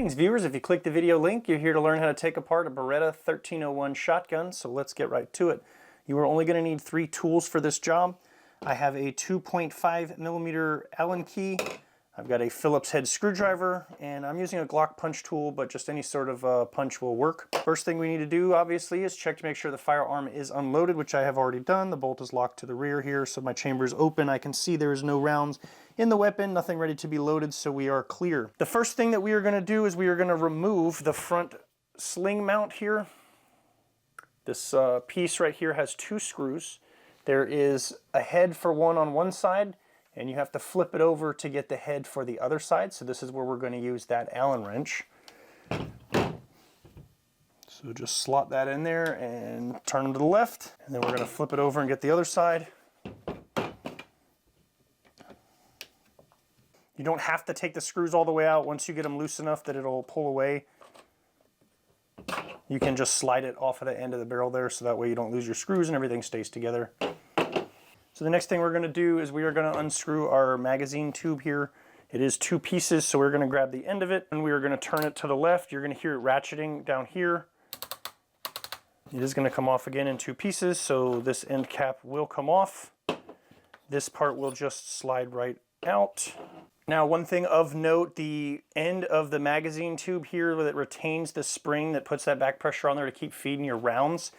Greetings viewers, if you click the video link, you're here to learn how to take apart a Beretta 1301 shotgun, so let's get right to it. You are only going to need 3 tools for this job. I have a 2.5mm Allen key, I've got a Phillips head screwdriver, and I'm using a Glock punch tool, but just any sort of punch will work. First thing we need to do, obviously, is check to make sure the firearm is unloaded, which I have already done. The bolt is locked to the rear here, so my chamber is open. I can see there is no rounds in the weapon, nothing ready to be loaded, so we are clear. The first thing that we are going to do is we are going to remove the front sling mount here. This piece right here has 2 screws. There is a head for one on one side, and you have to flip it over to get the head for the other side. So this is where we're going to use that Allen wrench. So just slot that in there and turn them to the left, and then we're going to flip it over and get the other side. You don't have to take the screws all the way out. Once you get them loose enough that it'll pull away, you can just slide it off of the end of the barrel there, so that way you don't lose your screws and everything stays together. So the next thing we're going to do is we are going to unscrew our magazine tube here. It is 2 pieces, so we're going to grab the end of it and we are going to turn it to the left. You're going to hear it ratcheting down here. It is going to come off again in 2 pieces, so this end cap will come off. This part will just slide right out. Now, one thing of note, the end of the magazine tube here that retains the spring that puts that back pressure on there to keep feeding your rounds,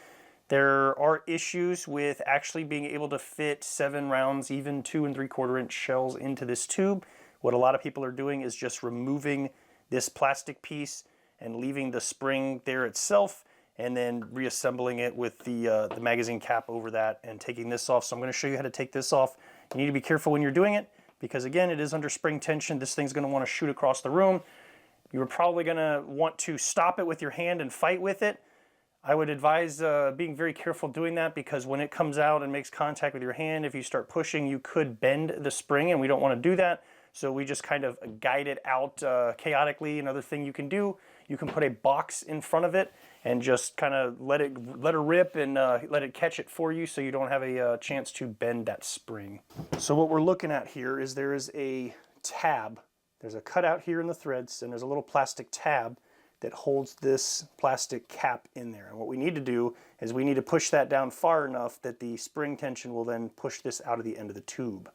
there are issues with actually being able to fit 7 rounds, even 2 3/4 inch shells into this tube. What a lot of people are doing is just removing this plastic piece and leaving the spring there itself, and then reassembling it with the magazine cap over that and taking this off. So I'm going to show you how to take this off. You need to be careful when you're doing it, because again, it is under spring tension. This thing's going to want to shoot across the room. You're probably going to want to stop it with your hand and fight with it. I would advise being very careful doing that, because when it comes out and makes contact with your hand, if you start pushing, you could bend the spring, and we don't want to do that. So we just kind of guide it out chaotically. Another thing you can do, you can put a box in front of it and just kind of let it rip and let it catch it for you, so you don't have a chance to bend that spring. So what we're looking at here is there is a tab. There's a cutout here in the threads, and there's a little plastic tab that holds this plastic cap in there. And what we need to do is we need to push that down far enough that the spring tension will then push this out of the end of the tube.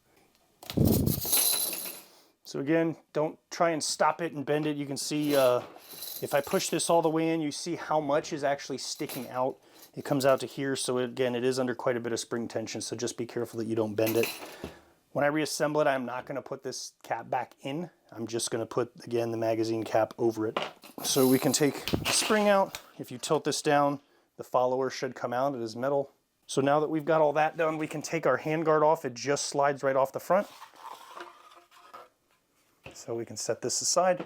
So again, don't try and stop it and bend it. You can see if I push this all the way in, you see how much is actually sticking out. It comes out to here, so again, it is under quite a bit of spring tension, so just be careful that you don't bend it. When I reassemble it, I'm not going to put this cap back in. I'm just going to put, again, the magazine cap over it. So we can take the spring out. If you tilt this down, the follower should come out. It is metal. So now that we've got all that done, we can take our handguard off. It just slides right off the front. So we can set this aside.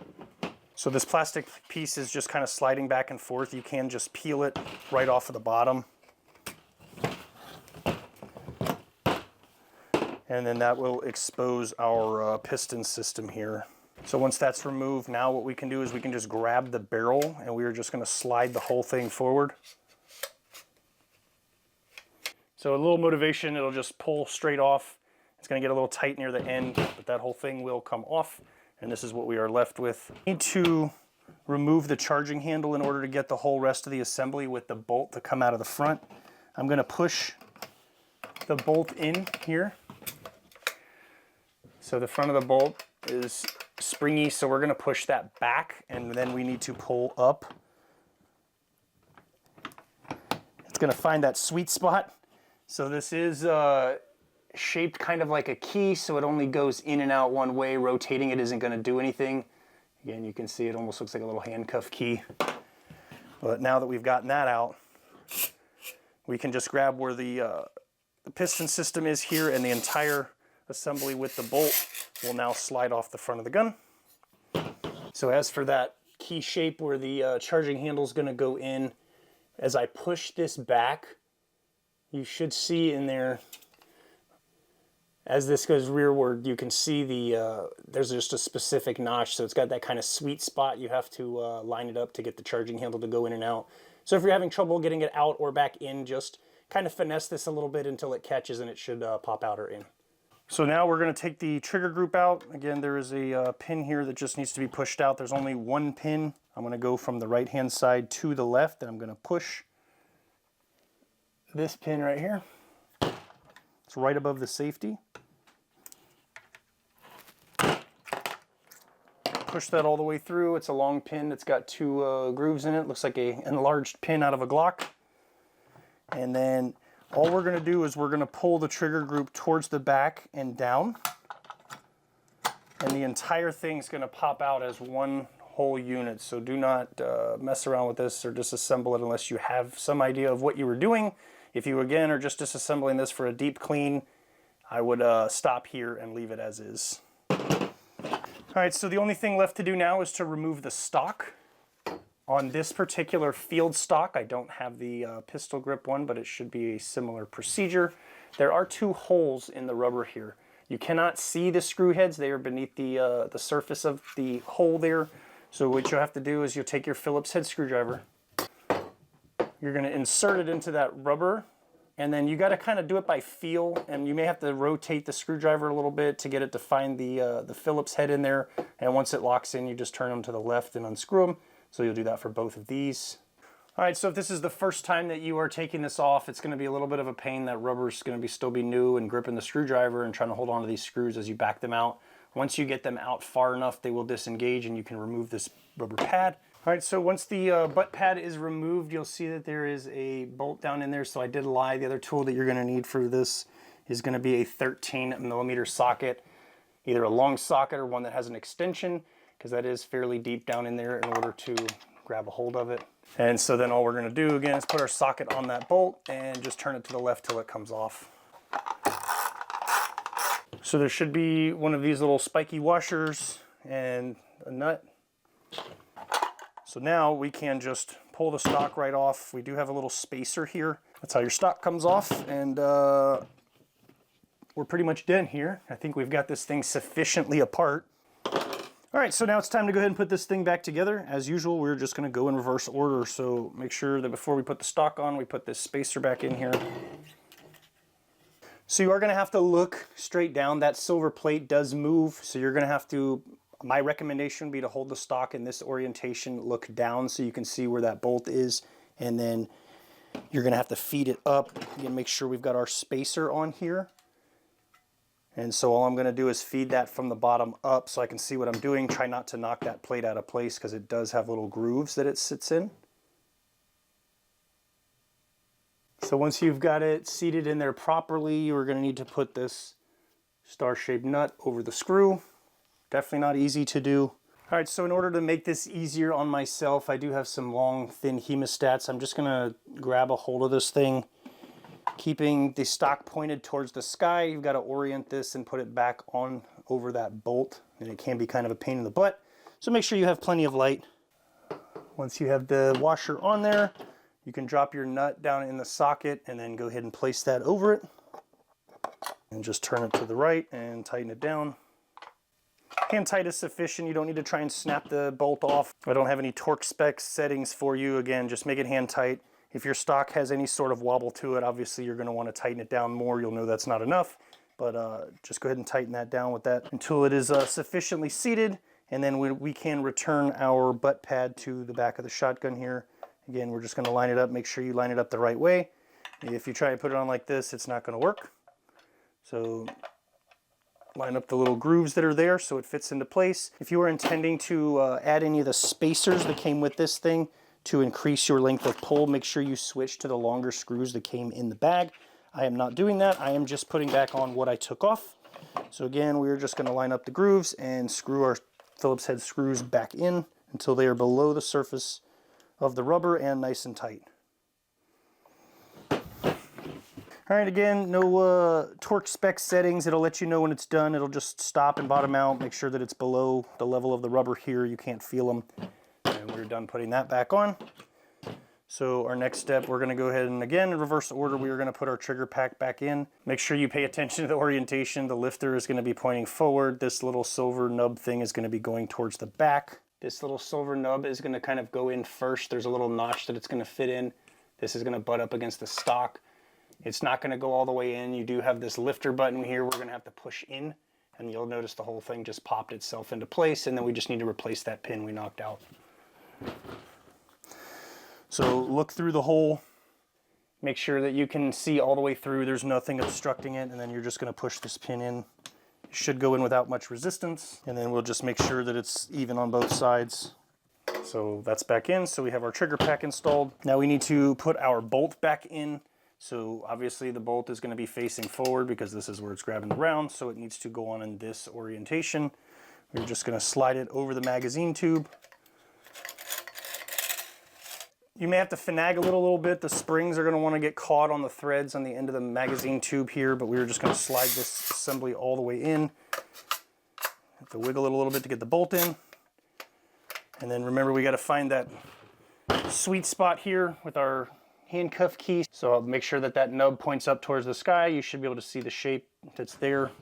So this plastic piece is just kind of sliding back and forth. You can just peel it right off of the bottom. And then that will expose our piston system here. So once that's removed, now what we can do is we can just grab the barrel, and we are just going to slide the whole thing forward. So a little motivation, it'll just pull straight off. It's going to get a little tight near the end, but that whole thing will come off, and this is what we are left with. We need to remove the charging handle in order to get the whole rest of the assembly with the bolt to come out of the front. I'm going to push the bolt in here. So the front of the bolt is springy, so we're going to push that back, and then we need to pull up. It's going to find that sweet spot. So this is shaped kind of like a key, so it only goes in and out one way. Rotating it isn't going to do anything. Again, you can see it almost looks like a little handcuff key. But now that we've gotten that out, we can just grab where the piston system is here, and the entire assembly with the bolt will now slide off the front of the gun. So as for that key shape where the charging handle is going to go in, as I push this back, you should see in there, as this goes rearward, you can see there's just a specific notch, so it's got that kind of sweet spot. You have to line it up to get the charging handle to go in and out. So if you're having trouble getting it out or back in, just kind of finesse this a little bit until it catches, and it should pop out or in. So now we're going to take the trigger group out. Again, there is a pin here that just needs to be pushed out. There's only one pin. I'm going to go from the right hand side to the left, and I'm going to push this pin right here. It's right above the safety. Push that all the way through. It's a long pin. It's got two grooves in it. Looks like an enlarged pin out of a Glock. And then all we're going to do is we're going to pull the trigger group towards the back and down. And the entire thing's going to pop out as one whole unit. So do not mess around with this or disassemble it unless you have some idea of what you were doing. If you, again, are just disassembling this for a deep clean, I would stop here and leave it as is. All right, so the only thing left to do now is to remove the stock. On this particular field stock, I don't have the pistol grip one, but it should be a similar procedure. There are two holes in the rubber here. You cannot see the screw heads. They are beneath the surface of the hole there. So what you'll have to do is you'll take your Phillips head screwdriver. You're going to insert it into that rubber, and then you got to kind of do it by feel, and you may have to rotate the screwdriver a little bit to get it to find the Phillips head in there. And once it locks in, you just turn them to the left and unscrew them. So you'll do that for both of these. All right, so if this is the first time that you are taking this off, it's going to be a little bit of a pain. That rubber's going to still be new and gripping the screwdriver and trying to hold on to these screws as you back them out. Once you get them out far enough, they will disengage and you can remove this rubber pad. All right, so once the butt pad is removed, you'll see that there is a bolt down in there. So I did lie. The other tool that you're going to need for this is going to be a 13mm socket, either a long socket or one that has an extension, because that is fairly deep down in there in order to grab a hold of it. And so then all we're going to do again is put our socket on that bolt and just turn it to the left till it comes off. So there should be one of these little spiky washers and a nut. So now we can just pull the stock right off. We do have a little spacer here. That's how your stock comes off, and we're pretty much done here. I think we've got this thing sufficiently apart. All right, so now it's time to go ahead and put this thing back together. As usual, we're just going to go in reverse order, so make sure that before we put the stock on, we put this spacer back in here. So you are going to have to look straight down. That silver plate does move, so you're going to have to, my recommendation would be to hold the stock in this orientation, look down so you can see where that bolt is, and then you're going to have to feed it up. Again, make sure we've got our spacer on here. And so all I'm going to do is feed that from the bottom up so I can see what I'm doing. Try not to knock that plate out of place because it does have little grooves that it sits in. So once you've got it seated in there properly, you're going to need to put this star-shaped nut over the screw. Definitely not easy to do. All right, so in order to make this easier on myself, I do have some long, thin hemostats. I'm just going to grab a hold of this thing, keeping the stock pointed towards the sky. You've got to orient this and put it back on over that bolt, and it can be kind of a pain in the butt. So make sure you have plenty of light. Once you have the washer on there, you can drop your nut down in the socket and then go ahead and place that over it. And just turn it to the right and tighten it down. Hand tight is sufficient. You don't need to try and snap the bolt off. I don't have any torque spec settings for you. Again, just make it hand tight. If your stock has any sort of wobble to it, obviously you're going to want to tighten it down more. You'll know that's not enough, but just go ahead and tighten that down with that until it is sufficiently seated, and then we can return our butt pad to the back of the shotgun here. Again, we're just going to line it up. Make sure you line it up the right way. If you try and put it on like this, it's not going to work. So line up the little grooves that are there so it fits into place. If you are intending to add any of the spacers that came with this thing to increase your length of pull, make sure you switch to the longer screws that came in the bag. I am not doing that. I am just putting back on what I took off. So again, we're just going to line up the grooves and screw our Phillips head screws back in until they are below the surface of the rubber and nice and tight. All right, again, no torque spec settings. It'll let you know when it's done. It'll just stop and bottom out. Make sure that it's below the level of the rubber here. You can't feel them. And we're done putting that back on. So our next step, we're going to go ahead and, again, in reverse order, we are going to put our trigger pack back in. Make sure you pay attention to the orientation. The lifter is going to be pointing forward. This little silver nub thing is going to be going towards the back. This little silver nub is going to kind of go in first. There's a little notch that it's going to fit in. This is going to butt up against the stock. It's not going to go all the way in. You do have this lifter button here we're going to have to push in, and you'll notice the whole thing just popped itself into place, and then we just need to replace that pin we knocked out. So look through the hole, make sure that you can see all the way through, there's nothing obstructing it, and then you're just going to push this pin in. It should go in without much resistance, and then we'll just make sure that it's even on both sides. So that's back in, so we have our trigger pack installed. Now we need to put our bolt back in. So obviously the bolt is going to be facing forward because this is where it's grabbing the round, so it needs to go on in this orientation. We're just going to slide it over the magazine tube. You may have to finagle it a little bit. The springs are going to want to get caught on the threads on the end of the magazine tube here, but we're just going to slide this assembly all the way in. Have to wiggle it a little bit to get the bolt in. And then remember, we got to find that sweet spot here with our handcuff key. So I'll make sure that that nub points up towards the sky. You should be able to see the shape that's there.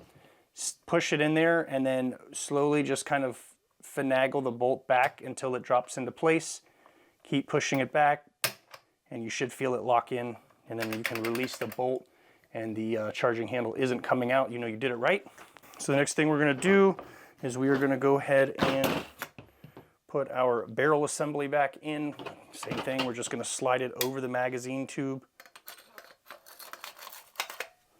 Push it in there and then slowly just kind of finagle the bolt back until it drops into place. Keep pushing it back and you should feel it lock in, and then you can release the bolt and the charging handle isn't coming out. You know you did it right. So the next thing we're going to do is we are going to go ahead and put our barrel assembly back in. Same thing, we're just going to slide it over the magazine tube.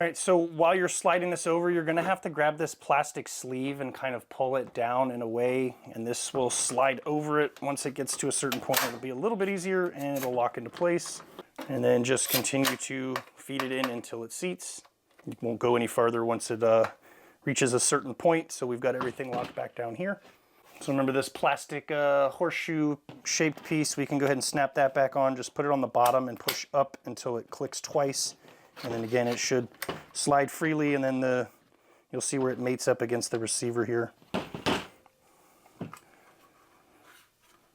All right, so while you're sliding this over, you're going to have to grab this plastic sleeve and kind of pull it down in a way, and this will slide over it. Once it gets to a certain point, it'll be a little bit easier and it'll lock into place. And then just continue to feed it in until it seats. It won't go any farther once it reaches a certain point, so we've got everything locked back down here. So remember this plastic horseshoe shaped piece, we can go ahead and snap that back on. Just put it on the bottom and push up until it clicks twice. And then again, it should slide freely, and then you'll see where it mates up against the receiver here.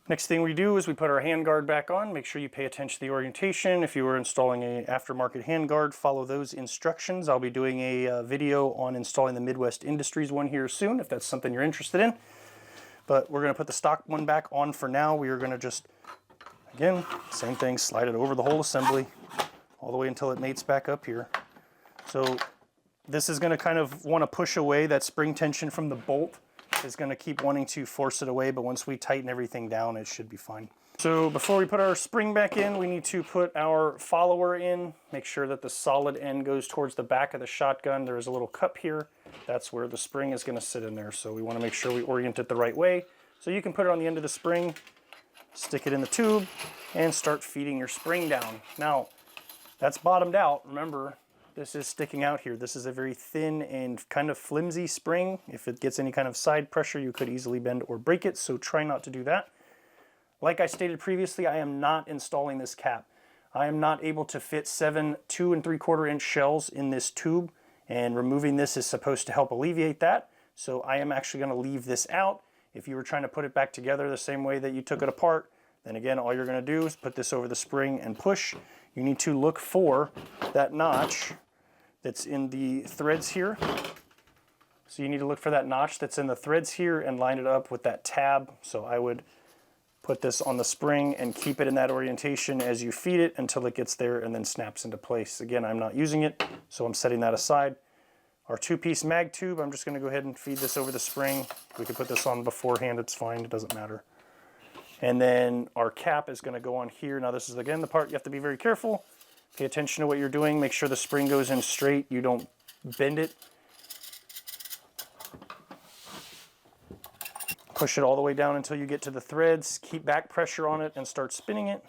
Next thing we do is we put our handguard back on. Make sure you pay attention to the orientation. If you are installing an aftermarket handguard, follow those instructions. I'll be doing a video on installing the Midwest Industries one here soon, if that's something you're interested in. But we're going to put the stock one back on for now. We are going to just, again, same thing, slide it over the whole assembly all the way until it mates back up here. So this is going to kind of want to push away. That spring tension from the bolt is going to keep wanting to force it away, but once we tighten everything down, it should be fine. So before we put our spring back in, we need to put our follower in. Make sure that the solid end goes towards the back of the shotgun. There is a little cup here. That's where the spring is going to sit in there. So we want to make sure we orient it the right way. So you can put it on the end of the spring, stick it in the tube, and start feeding your spring down. Now, that's bottomed out. Remember, this is sticking out here. This is a very thin and kind of flimsy spring. If it gets any kind of side pressure, you could easily bend or break it, so try not to do that. Like I stated previously, I am not installing this cap. I am not able to fit 7 2 3/4 inch shells in this tube, and removing this is supposed to help alleviate that. So I am actually going to leave this out. If you were trying to put it back together the same way that you took it apart, then again, all you're going to do is put this over the spring and push. You need to look for that notch that's in the threads here. So you need to look for that notch that's in the threads here and line it up with that tab. So I would put this on the spring and keep it in that orientation as you feed it until it gets there and then snaps into place. Again, I'm not using it, so I'm setting that aside. Our 2-piece mag tube, I'm just going to go ahead and feed this over the spring. We could put this on beforehand, it's fine, it doesn't matter. And then our cap is going to go on here. Now this is again the part you have to be very careful. Pay attention to what you're doing. Make sure the spring goes in straight. You don't bend it. Push it all the way down until you get to the threads. Keep back pressure on it and start spinning it.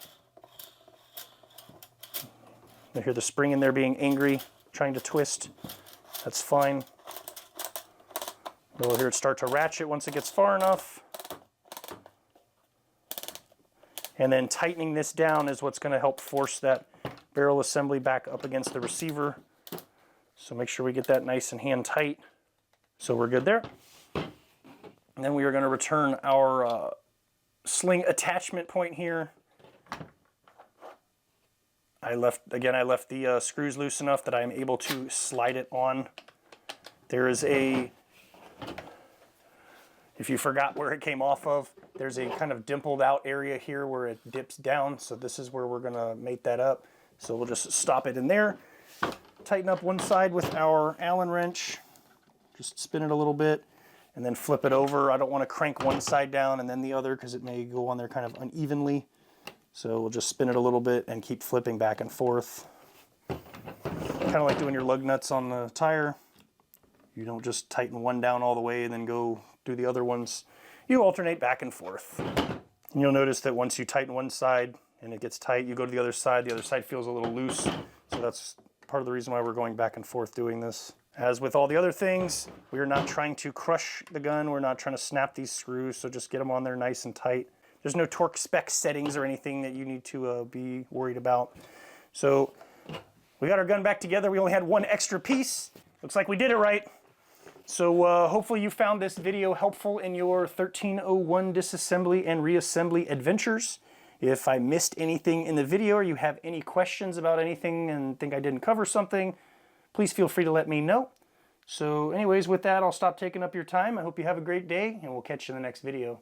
You hear the spring in there being angry, trying to twist. That's fine. You'll hear it start to ratchet once it gets far enough. And then tightening this down is what's going to help force that barrel assembly back up against the receiver. So make sure we get that nice and hand tight. So we're good there. And then we are going to return our sling attachment point here. I left the screws loose enough that I'm able to slide it on. There is a, if you forgot where it came off of, there's a kind of dimpled out area here where it dips down. So this is where we're going to mate that up. So we'll just stop it in there. tighten up one side with our Allen wrench. Just spin it a little bit and then flip it over. I don't want to crank one side down and then the other because it may go on there kind of unevenly. So we'll just spin it a little bit and keep flipping back and forth. Kind of like doing your lug nuts on the tire. You don't just tighten one down all the way and then go do the other ones. You alternate back and forth. And you'll notice that once you tighten one side and it gets tight, you go to the other side feels a little loose. So that's part of the reason why we're going back and forth doing this. As with all the other things, we are not trying to crush the gun. We're not trying to snap these screws, so just get them on there nice and tight. There's no torque spec settings or anything that you need to be worried about. So we got our gun back together. We only had one extra piece. Looks like we did it right. So hopefully you found this video helpful in your 1301 disassembly and reassembly adventures. If I missed anything in the video or you have any questions about anything and think I didn't cover something, please feel free to let me know. So anyways, with that, I'll stop taking up your time. I hope you have a great day, and we'll catch you in the next video.